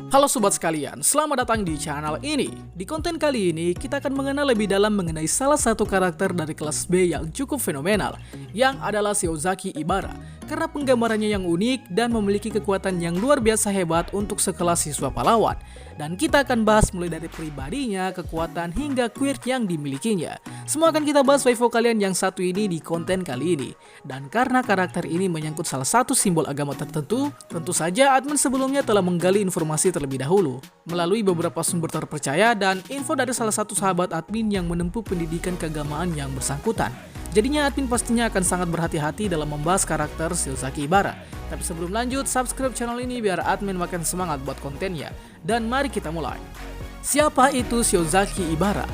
Halo sobat sekalian, selamat datang di channel ini. Di konten kali ini, kita akan mengenal lebih dalam mengenai salah satu karakter dari kelas B yang cukup fenomenal, yang adalah Shiozaki Ibara. Karena penggambarannya yang unik dan memiliki kekuatan yang luar biasa hebat untuk sekelas siswa pahlawan. Dan kita akan bahas mulai dari pribadinya, kekuatan, hingga quirk yang dimilikinya. Semua akan kita bahas waifu kalian yang satu ini di konten kali ini. Dan karena karakter ini menyangkut salah satu simbol agama tertentu, tentu saja admin sebelumnya telah menggali informasi terlebih dahulu melalui beberapa sumber terpercaya dan info dari salah satu sahabat admin yang menempuh pendidikan keagamaan yang bersangkutan. Jadinya admin pastinya akan sangat berhati-hati dalam membahas karakter Shiozaki Ibara. Tapi sebelum lanjut, subscribe channel ini biar admin makin semangat buat kontennya. Dan mari kita mulai. Siapa itu Shiozaki Ibara?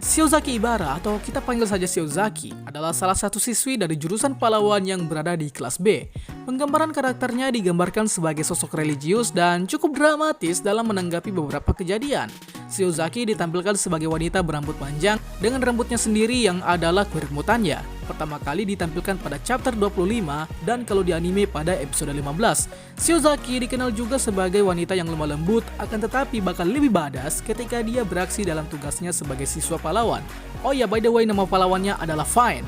Shiozaki Ibara atau kita panggil saja Shiozaki adalah salah satu siswi dari jurusan pahlawan yang berada di kelas B. Penggambaran karakternya digambarkan sebagai sosok religius dan cukup dramatis dalam menanggapi beberapa kejadian. Shiozaki ditampilkan sebagai wanita berambut panjang dengan rambutnya sendiri yang adalah quirk mutannya. Pertama kali ditampilkan pada chapter 25 dan kalau di anime pada episode 15. Shiozaki dikenal juga sebagai wanita yang lemah lembut akan tetapi bakal lebih badass ketika dia beraksi dalam tugasnya sebagai siswa pahlawan. Oh ya, by the way, nama pahlawannya adalah Fine.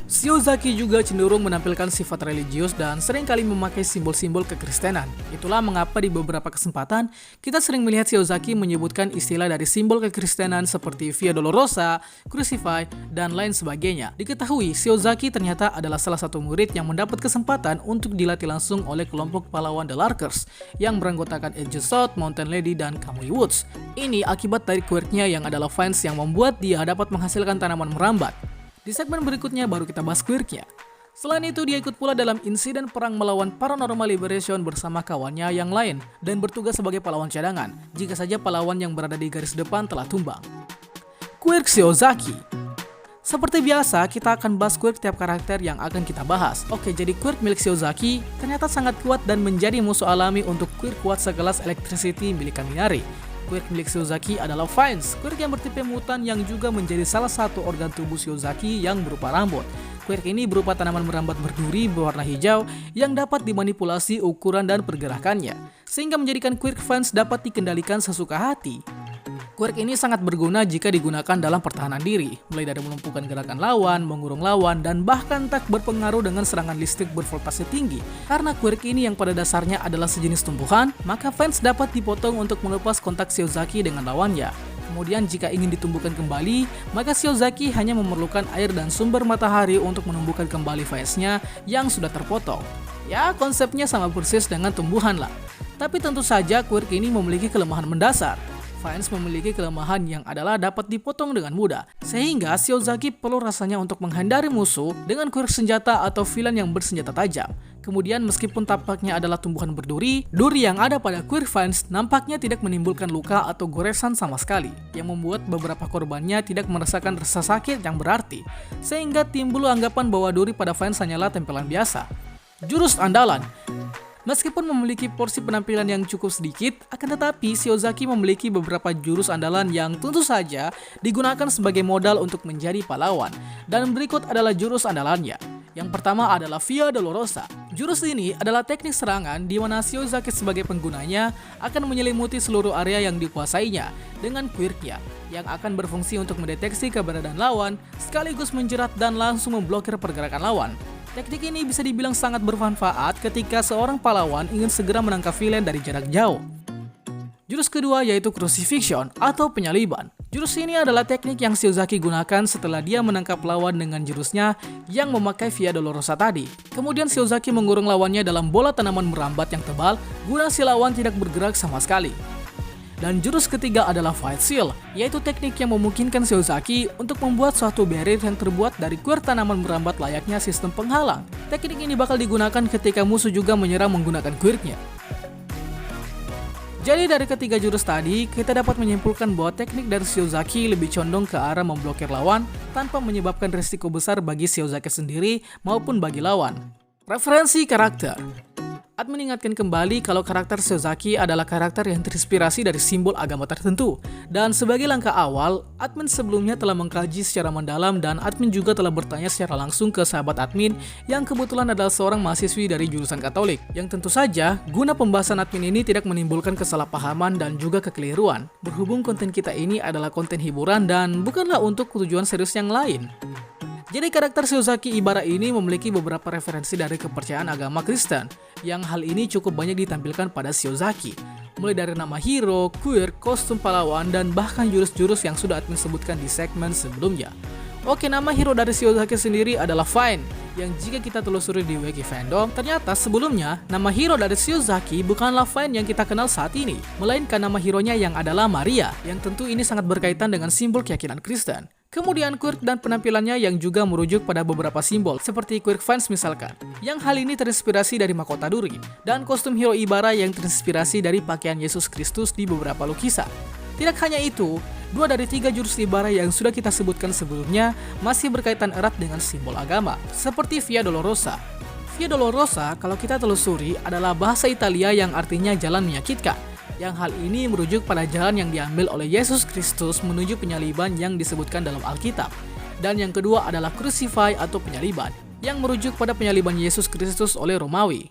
Shiozaki juga cenderung menampilkan sifat religius dan seringkali memakai simbol-simbol kekristenan. Itulah mengapa di beberapa kesempatan kita sering melihat Shiozaki menyebutkan istilah dari simbol kekristenan seperti Via Dolorosa, Crucify, dan lain sebagainya. Diketahui Shiozaki ternyata adalah salah satu murid yang mendapat kesempatan untuk dilatih langsung oleh kelompok pahlawan The Larkers yang beranggotakan Edge South, Mountain Lady, dan Kamui Woods. Ini akibat dari quirknya yang adalah fans yang membuat dia dapat menghasilkan tanaman merambat. Di segmen berikutnya baru kita bahas quirknya. Selain itu dia ikut pula dalam insiden perang melawan Paranormal Liberation bersama kawannya yang lain dan bertugas sebagai pahlawan cadangan jika saja pahlawan yang berada di garis depan telah tumbang. Quirk Shiozaki. Seperti biasa kita akan bahas quirk tiap karakter yang akan kita bahas. Oke, jadi quirk milik Shiozaki ternyata sangat kuat dan menjadi musuh alami untuk quirk kuat sekelas Electricity milik Kaminari. Quirk milik Shiozaki adalah Vines, quirk yang bertipe mutan yang juga menjadi salah satu organ tubuh Shiozaki yang berupa rambut. Quirk ini berupa tanaman merambat berduri berwarna hijau yang dapat dimanipulasi ukuran dan pergerakannya, sehingga menjadikan quirk Vines dapat dikendalikan sesuka hati. Quirk ini sangat berguna jika digunakan dalam pertahanan diri, mulai dari melumpuhkan gerakan lawan, mengurung lawan, dan bahkan tak berpengaruh dengan serangan listrik bervoltase tinggi. Karena quirk ini yang pada dasarnya adalah sejenis tumbuhan, maka fans dapat dipotong untuk melepas kontak Shiozaki dengan lawannya. Kemudian jika ingin ditumbuhkan kembali, maka Shiozaki hanya memerlukan air dan sumber matahari untuk menumbuhkan kembali fansnya yang sudah terpotong. Ya, konsepnya sama persis dengan tumbuhan lah. Tapi tentu saja quirk ini memiliki kelemahan mendasar. Vines memiliki kelemahan yang adalah dapat dipotong dengan mudah, sehingga Shiozaki perlu rasanya untuk menghindari musuh dengan quirk senjata atau villain yang bersenjata tajam. Kemudian meskipun tampaknya adalah tumbuhan berduri, duri yang ada pada quirk Vines nampaknya tidak menimbulkan luka atau goresan sama sekali, yang membuat beberapa korbannya tidak merasakan rasa sakit yang berarti, sehingga timbul anggapan bahwa duri pada Vines hanyalah tempelan biasa. Jurus andalan. Meskipun memiliki porsi penampilan yang cukup sedikit, akan tetapi Shiozaki memiliki beberapa jurus andalan yang tentu saja digunakan sebagai modal untuk menjadi pahlawan. Dan berikut adalah jurus andalannya. Yang pertama adalah Via Dolorosa. Jurus ini adalah teknik serangan di mana Shiozaki sebagai penggunanya akan menyelimuti seluruh area yang dikuasainya dengan quirknya yang akan berfungsi untuk mendeteksi keberadaan lawan sekaligus menjerat dan langsung memblokir pergerakan lawan. Teknik ini bisa dibilang sangat bermanfaat ketika seorang pahlawan ingin segera menangkap villain dari jarak jauh. Jurus kedua yaitu Crucifixion atau penyaliban. Jurus ini adalah teknik yang Shiozaki gunakan setelah dia menangkap lawan dengan jurusnya yang memakai Via Dolorosa tadi. Kemudian Shiozaki mengurung lawannya dalam bola tanaman merambat yang tebal guna si lawan tidak bergerak sama sekali. Dan jurus ketiga adalah Fight Seal, yaitu teknik yang memungkinkan Shiozaki untuk membuat suatu barrier yang terbuat dari quirk tanaman merambat layaknya sistem penghalang. Teknik ini bakal digunakan ketika musuh juga menyerang menggunakan quirknya. Jadi dari ketiga jurus tadi, kita dapat menyimpulkan bahwa teknik dari Shiozaki lebih condong ke arah memblokir lawan tanpa menyebabkan risiko besar bagi Shiozaki sendiri maupun bagi lawan. Referensi karakter. admin ingatkan kembali kalau karakter Shiozaki adalah karakter yang terinspirasi dari simbol agama tertentu. Dan sebagai langkah awal, admin sebelumnya telah mengkaji secara mendalam dan admin juga telah bertanya secara langsung ke sahabat admin yang kebetulan adalah seorang mahasiswi dari jurusan Katolik. Yang tentu saja, guna pembahasan admin ini tidak menimbulkan kesalahpahaman dan juga kekeliruan. Berhubung konten kita ini adalah konten hiburan dan bukanlah untuk tujuan serius yang lain. Jadi karakter Shiozaki Ibara ini memiliki beberapa referensi dari kepercayaan agama Kristen, yang hal ini cukup banyak ditampilkan pada Shiozaki. Mulai dari nama hero, quirk, kostum pahlawan, dan bahkan jurus-jurus yang sudah admin sebutkan di segmen sebelumnya. Oke, nama hero dari Shiozaki sendiri adalah Fine, yang jika kita telusuri di wiki fandom, ternyata sebelumnya nama hero dari Shiozaki bukanlah Fine yang kita kenal saat ini, melainkan nama hero-nya yang adalah Maria, yang tentu ini sangat berkaitan dengan simbol keyakinan Kristen. Kemudian quirk dan penampilannya yang juga merujuk pada beberapa simbol, seperti quirk fans misalkan, yang hal ini terinspirasi dari mahkota duri, dan kostum hero Ibara yang terinspirasi dari pakaian Yesus Kristus di beberapa lukisan. Tidak hanya itu, 2 dari 3 jurus Ibara yang sudah kita sebutkan sebelumnya masih berkaitan erat dengan simbol agama, seperti Via Dolorosa. Via Dolorosa, kalau kita telusuri, adalah bahasa Italia yang artinya jalan menyakitkan, yang hal ini merujuk pada jalan yang diambil oleh Yesus Kristus menuju penyaliban yang disebutkan dalam Alkitab. Dan yang kedua adalah crucify atau penyaliban, yang merujuk pada penyaliban Yesus Kristus oleh Romawi.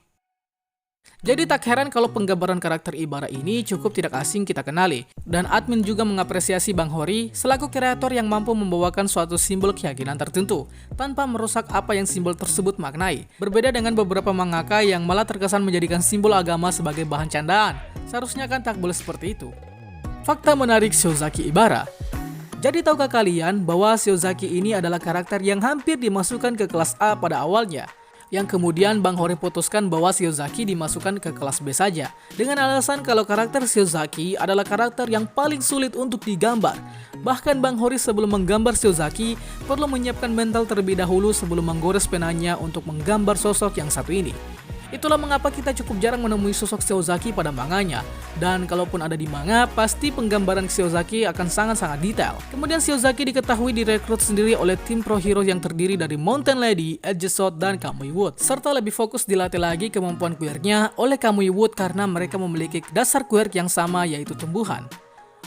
Jadi tak heran kalau penggambaran karakter Ibara ini cukup tidak asing kita kenali. Dan admin juga mengapresiasi Bang Hori selaku kreator yang mampu membawakan suatu simbol keyakinan tertentu tanpa merusak apa yang simbol tersebut maknai. Berbeda dengan beberapa mangaka yang malah terkesan menjadikan simbol agama sebagai bahan candaan. Seharusnya kan tak boleh seperti itu. Fakta menarik Shiozaki Ibara. Jadi tahukah kalian bahwa Shiozaki ini adalah karakter yang hampir dimasukkan ke kelas A pada awalnya, yang kemudian Bang Hori putuskan bahwa Shiozaki dimasukkan ke kelas B saja, dengan alasan kalau karakter Shiozaki adalah karakter yang paling sulit untuk digambar. Bahkan Bang Hori sebelum menggambar Shiozaki perlu menyiapkan mental terlebih dahulu sebelum menggores penanya untuk menggambar sosok yang satu ini. Itulah mengapa kita cukup jarang menemui sosok Shiozaki pada manganya. Dan kalaupun ada di manga, pasti penggambaran Shiozaki akan sangat-sangat detail. Kemudian Shiozaki diketahui direkrut sendiri oleh tim pro hero yang terdiri dari Mountain Lady, Edgesot, dan Kamui Wood. Serta lebih fokus dilatih lagi kemampuan quirknya oleh Kamui Wood karena mereka memiliki dasar quirk yang sama yaitu tumbuhan.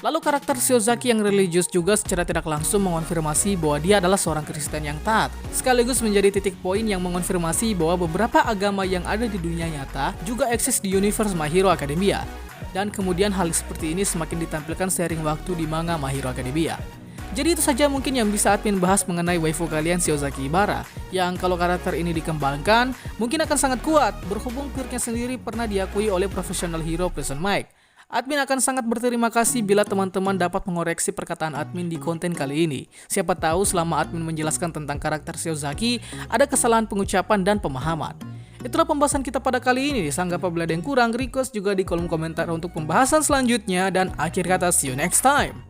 Lalu karakter Shiozaki yang religius juga secara tidak langsung mengonfirmasi bahwa dia adalah seorang Kristen yang taat, sekaligus menjadi titik poin yang mengonfirmasi bahwa beberapa agama yang ada di dunia nyata juga eksis di universe My Hero Academia. Dan kemudian hal seperti ini semakin ditampilkan seiring waktu di manga My Hero Academia. Jadi itu saja mungkin yang bisa admin bahas mengenai waifu kalian Shiozaki Ibara, yang kalau karakter ini dikembangkan mungkin akan sangat kuat berhubung quirknya sendiri pernah diakui oleh professional hero Prison Mike. Admin akan sangat berterima kasih bila teman-teman dapat mengoreksi perkataan admin di konten kali ini. Siapa tahu selama admin menjelaskan tentang karakter Shiozaki, ada kesalahan pengucapan dan pemahaman. Itulah pembahasan kita pada kali ini. Sanggap apabila ada yang kurang, request juga di kolom komentar untuk pembahasan selanjutnya. Dan akhir kata, see you next time.